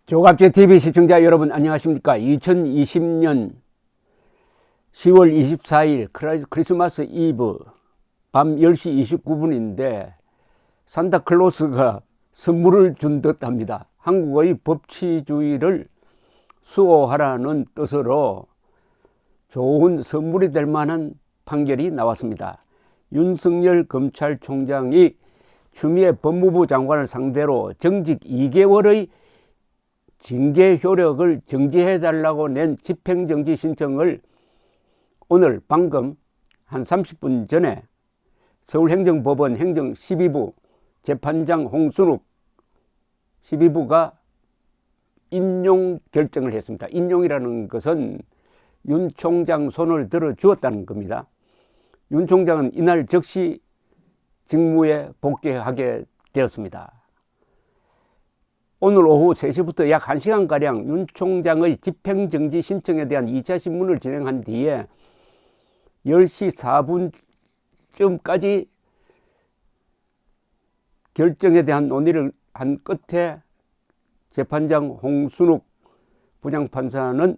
조갑제TV 시청자 여러분 안녕하십니까. 2020년 10월 24일 크리스마스 이브 밤 10시 29분인데 산타클로스가 선물을 준 듯 합니다. 한국의 법치주의를 수호하라는 뜻으로 좋은 선물이 될 만한 판결이 나왔습니다. 윤석열 검찰총장이 추미애 법무부 장관을 상대로 정직 2개월의 징계 효력을 정지해달라고 낸 집행정지 신청을 오늘 방금 한 30분 전에 서울행정법원 행정 12부 재판장 홍순욱 12부가 인용 결정을 했습니다. 인용이라는 것은 윤 총장 손을 들어 주었다는 겁니다. 윤 총장은 이날 즉시 직무에 복귀하게 되었습니다. 오늘 오후 3시부터 약 1시간가량 윤 총장의 집행정지 신청에 대한 2차 신문을 진행한 뒤에 10시 4분쯤까지 결정에 대한 논의를 한 끝에 재판장 홍순욱 부장판사는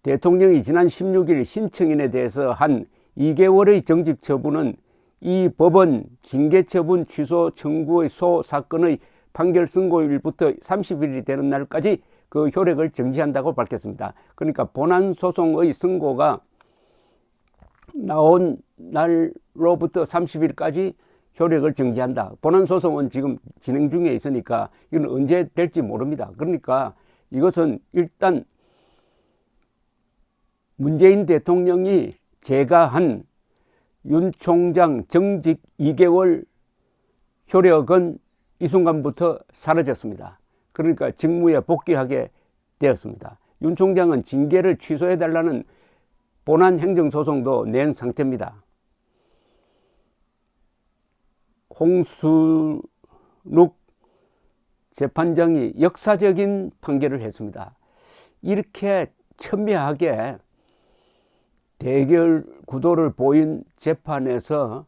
대통령이 지난 16일 신청인에 대해서 한 2개월의 정직 처분은 이 법원 징계처분 취소 청구의 사건의 판결 선고일부터 30일이 되는 날까지 그 효력을 정지한다고 밝혔습니다. 그러니까 본안소송의 선고가 나온 날로부터 30일까지 효력을 정지한다. 본안소송은 지금 진행 중에 있으니까 이건 언제 될지 모릅니다. 그러니까 이것은 일단 문재인 대통령이 제가한 윤 총장 정직 2개월 효력은 이 순간부터 사라졌습니다. 그러니까 직무에 복귀하게 되었습니다. 윤 총장은 징계를 취소해달라는 본안 행정소송도 낸 상태입니다. 홍순욱 재판장이 역사적인 판결을 했습니다. 이렇게 첨예하게 대결 구도를 보인 재판에서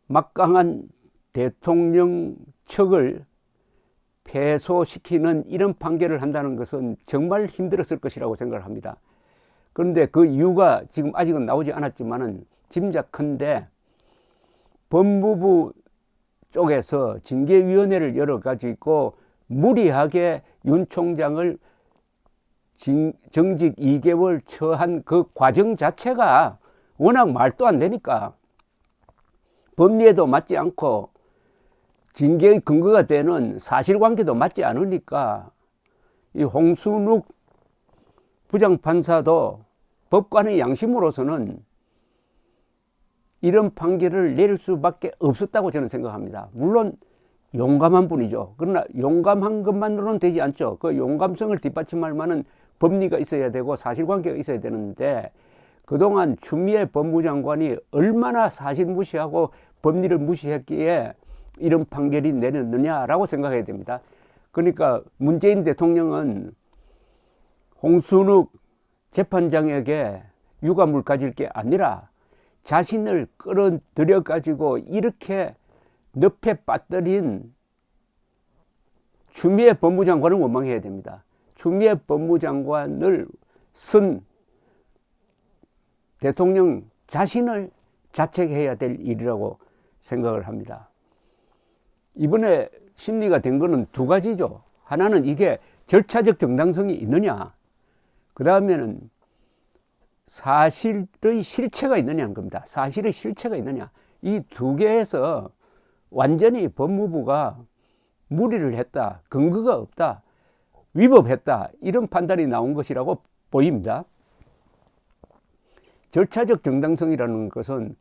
막강한 대통령 측을 패소시키는 이런 판결을 한다는 것은 정말 힘들었을 것이라고 생각을 합니다. 그런데 그 이유가 지금 아직은 나오지 않았지만은 짐작컨대 법무부 쪽에서 징계위원회를 열어가지고 무리하게 윤 총장을 정직 2개월 처한 그 과정 자체가 워낙 말도 안 되니까 법리에도 맞지 않고 징계의 근거가 되는 사실관계도 맞지 않으니까 이 홍순욱 부장판사도 법관의 양심으로서는 이런 판결을 내릴 수밖에 없었다고 저는 생각합니다. 물론 용감한 분이죠. 그러나 용감한 것만으로는 되지 않죠. 그 용감성을 뒷받침할 만한 법리가 있어야 되고 사실관계가 있어야 되는데 그동안 추미애 법무장관이 얼마나 사실 무시하고 법리를 무시했기에 이런 판결이 내렸느냐라고 생각해야 됩니다. 그러니까 문재인 대통령은 홍순욱 재판장에게 유감을 가질 게 아니라 자신을 끌어들여 가지고 이렇게 늪에 빠뜨린 추미애 법무장관을 원망해야 됩니다. 추미애 법무장관을 쓴 대통령 자신을 자책해야 될 일이라고 생각을 합니다. 이번에 심리가 된 거는 두 가지죠. 하나는 이게 절차적 정당성이 있느냐, 그 다음에는 사실의 실체가 있느냐는 겁니다. 사실의 실체가 있느냐. 이 두 개에서 완전히 법무부가 무리를 했다, 근거가 없다, 위법했다, 이런 판단이 나온 것이라고 보입니다. 절차적 정당성이라는 것은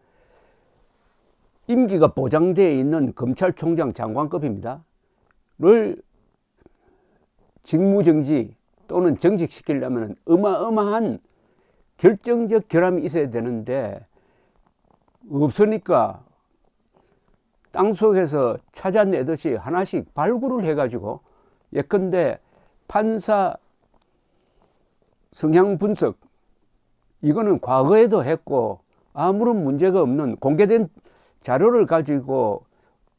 임기가 보장되어 있는 검찰총장 장관급입니다. 를 직무정지 또는 정직시키려면 어마어마한 결정적 결함이 있어야 되는데 없으니까 땅속에서 찾아내듯이 하나씩 발굴을 해가지고 예컨대 판사 성향 분석, 이거는 과거에도 했고 아무런 문제가 없는 공개된 자료를 가지고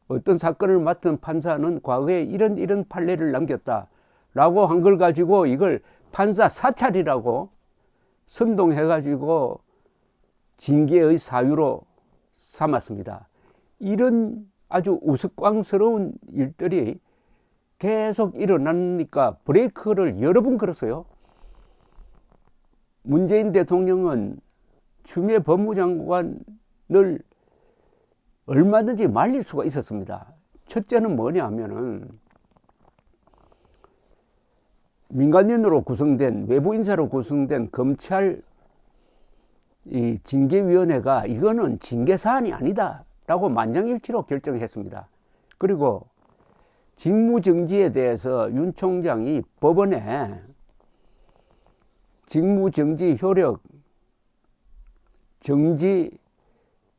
어떤 사건을 맡은 판사는 과거에 이런 판례를 남겼다 라고 한 걸 가지고 이걸 판사 사찰이라고 선동해가지고 징계의 사유로 삼았습니다. 이런 아주 우스꽝스러운 일들이 계속 일어나니까 브레이크를 여러 번 걸었어요. 문재인 대통령은 추미애 법무장관을 얼마든지 말릴 수가 있었습니다. 첫째는 뭐냐 하면은 민간인으로 구성된, 외부 인사로 구성된 검찰 이 징계위원회가 이거는 징계 사안이 아니다 라고 만장일치로 결정했습니다. 그리고 직무정지에 대해서 윤 총장이 법원에 직무정지 효력 정지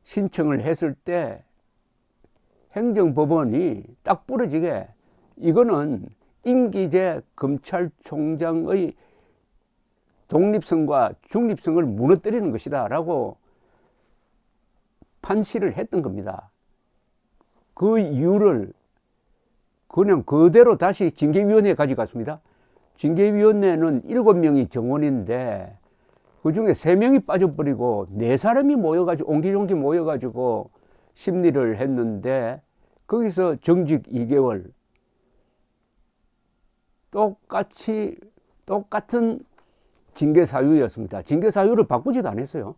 신청을 했을 때 행정법원이 딱 부러지게 이거는 임기제 검찰총장의 독립성과 중립성을 무너뜨리는 것이다 라고 판시를 했던 겁니다. 그 이유를 그냥 그대로 다시 징계위원회에 가져갔습니다. 징계위원회는 7명이 정원인데 그 중에 3명이 빠져버리고 4사람이 모여가지고 옹기종기 모여가지고 심리를 했는데 거기서 정직 2개월 똑같은 징계 사유였습니다. 징계 사유를 바꾸지도 않았어요.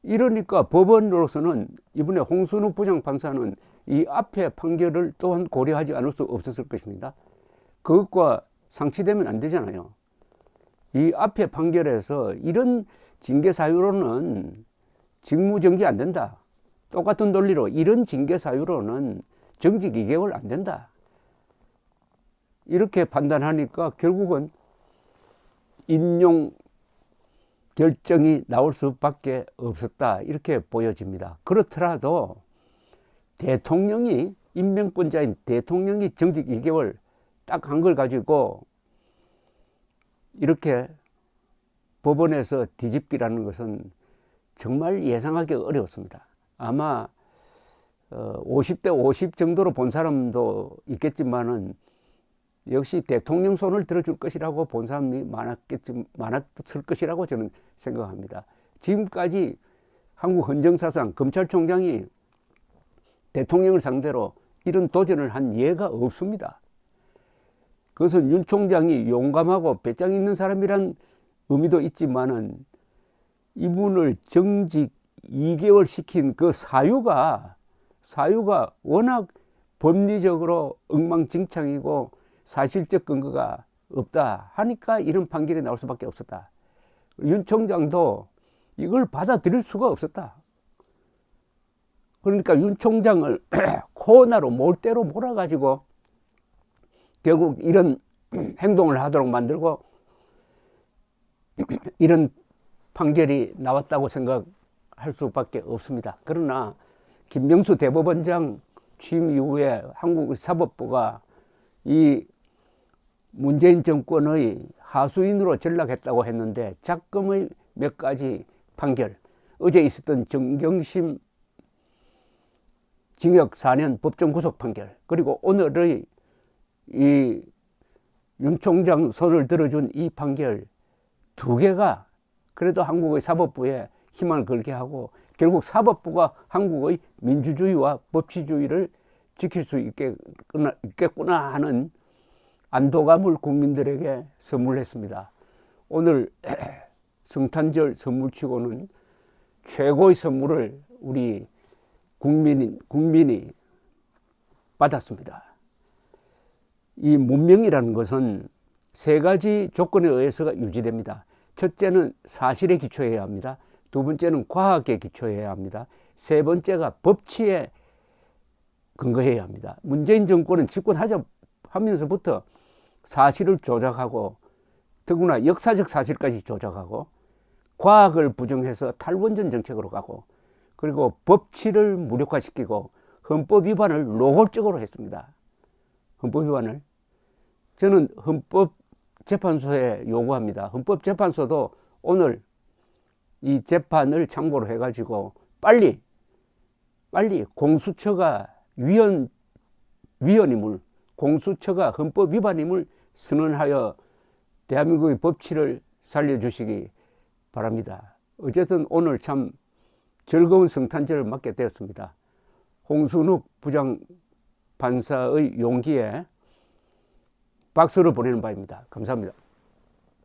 이러니까 법원으로서는 이번에 홍순욱 부장판사는 이 앞에 판결을 또한 고려하지 않을 수 없었을 것입니다. 그것과 상치되면 안 되잖아요. 이 앞에 판결에서 이런 징계 사유로는 직무정지 안 된다. 똑같은 논리로 이런 징계 사유로는 정직 2개월 안 된다. 이렇게 판단하니까 결국은 인용 결정이 나올 수밖에 없었다. 이렇게 보여집니다. 그렇더라도 대통령이 임명권자인 대통령이 정직 2개월 딱 한 걸 가지고 이렇게 법원에서 뒤집기라는 것은 정말 예상하기 어려웠습니다. 아마 50대 50 정도로 본 사람도 있겠지만은 역시 대통령 손을 들어줄 것이라고 본 사람이 많았을 것이라고 저는 생각합니다. 지금까지 한국 헌정사상 검찰총장이 대통령을 상대로 이런 도전을 한 예가 없습니다. 그것은 윤 총장이 용감하고 배짱 있는 사람이란 의미도 있지만은 이분을 정직 2개월 시킨 그 사유가 워낙 법리적으로 엉망진창이고 사실적 근거가 없다 하니까 이런 판결이 나올 수밖에 없었다. 윤 총장도 이걸 받아들일 수가 없었다. 그러니까 윤 총장을 코너로 몰대로 몰아가지고 결국 이런 행동을 하도록 만들고 이런 판결이 나왔다고 생각할 수밖에 없습니다. 그러나 김명수 대법원장 취임 이후에 한국 사법부가 이 문재인 정권의 하수인으로 전락했다고 했는데 작금의 몇 가지 판결, 어제 있었던 정경심 징역 4년 법정 구속 판결, 그리고 오늘의 이 윤 총장 손을 들어준 이 판결 2개가 그래도 한국의 사법부에 희망을 걸게 하고 결국 사법부가 한국의 민주주의와 법치주의를 지킬 수 있겠구나 하는 안도감을 국민들에게 선물했습니다. 오늘 성탄절 선물치고는 최고의 선물을 우리 국민이 받았습니다. 이 문명이라는 것은 3가지 조건에 의해서 유지됩니다. 첫째는 사실에 기초해야 합니다. 2번째는 과학에 기초해야 합니다. 3번째가 법치에 근거해야 합니다. 문재인 정권은 집권하면서부터 사실을 조작하고 더구나 역사적 사실까지 조작하고 과학을 부정해서 탈원전 정책으로 가고 그리고 법치를 무력화시키고 헌법 위반을 노골적으로 했습니다. 헌법 위반을. 저는 헌법재판소에 요구합니다. 헌법재판소도 오늘 이 재판을 참고로 해가지고 빨리 공수처가 위헌임을 공수처가 헌법 위반임을 선언하여 대한민국의 법치를 살려주시기 바랍니다. 어쨌든 오늘 참 즐거운 성탄절을 맞게 되었습니다. 홍순욱 부장판사의 용기에 박수를 보내는 바입니다. 감사합니다.